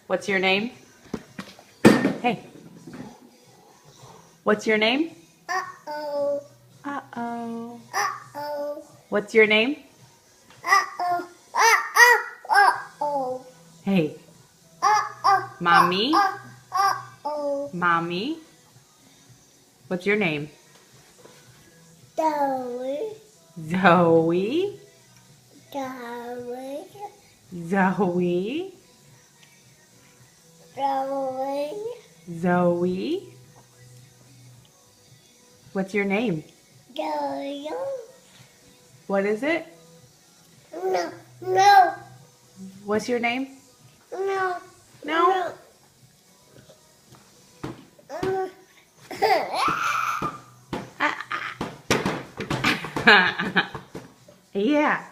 What's your name? Hey. What's your name? Uh-oh. Uh-oh. Uh-oh. What's your name? Uh-oh. Uh-oh. Uh-oh. Hey. Uh-oh. Mommy? Uh-oh. Mommy? What's your name? Zoe. Zoe? Zoe. Zoe? Zoe. Zoe? What's your name? Zoe. What is it? No. No. What's your name? No. No? No. Yeah.